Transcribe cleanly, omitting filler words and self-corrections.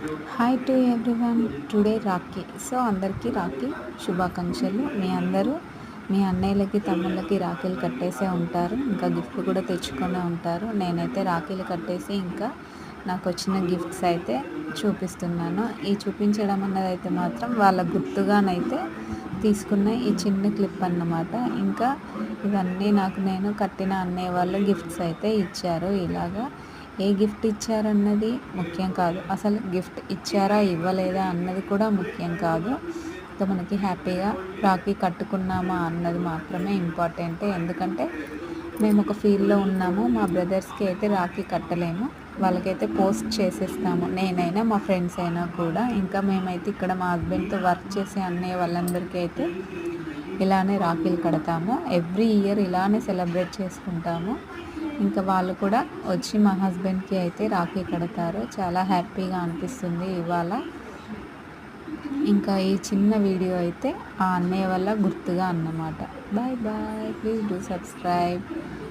Hi to everyone. Today Rakhi. So అందరికీ రాఖీ శుభాకాంక్షలు. మీ అందరూ మీ అన్నయ్యలకి తమ్ముళ్ళకి రాఖీలు కట్టేసే ఉంటారు, ఇంకా గిఫ్ట్ కూడా తెచ్చుకొనే ఉంటారు. నేనైతే రాఖీలు కట్టేసి ఇంకా నాకు వచ్చిన గిఫ్ట్స్ అయితే చూపిస్తున్నాను. ఈ చూపించడం అన్నది అయితే మాత్రం వాళ్ళ గుర్తుగానైతే తీసుకున్న ఈ చిన్న క్లిప్ అన్నమాట. ఇంకా ఇవన్నీ నేను కట్టిన అన్నయ్య వాళ్ళు గిఫ్ట్స్ అయితే ఇచ్చారు. ఇలాగా ఏ గిఫ్ట్ ఇచ్చారన్నది ముఖ్యం కాదు, అసలు గిఫ్ట్ ఇచ్చారా ఇవ్వలేదా అన్నది కూడా ముఖ్యం కాదు. ఇంకా మనకి హ్యాపీగా రాఖీ కట్టుకున్నామా అన్నది మాత్రమే ఇంపార్టెంట్. ఎందుకంటే మేము ఒక ఫీల్డ్లో ఉన్నాము, మా బ్రదర్స్కి అయితే రాఖీ కట్టలేము, వాళ్ళకైతే పోస్ట్ చేసేస్తాము, నేనైనా మా ఫ్రెండ్స్ అయినా కూడా. ఇంకా మేమైతే ఇక్కడ మా హస్బెండ్తో వర్క్ చేసే అన్నయ్య వాళ్ళందరికీ అయితే ఇలానే రాఖీలు కడతాము. ఎవ్రీ ఇయర్ ఇలానే సెలబ్రేట్ చేసుకుంటాము. ఇంకా వాళ్ళు కూడా వచ్చి మా హస్బెండ్కి అయితే రాఖీ కడతారు. చాలా హ్యాపీగా అనిపిస్తుంది ఇవాళ. ఇంకా ఈ చిన్న వీడియో అయితే ఆ అన్నయ్య వల్ల గుర్తుగా అన్నమాట. Bye bye, please do subscribe.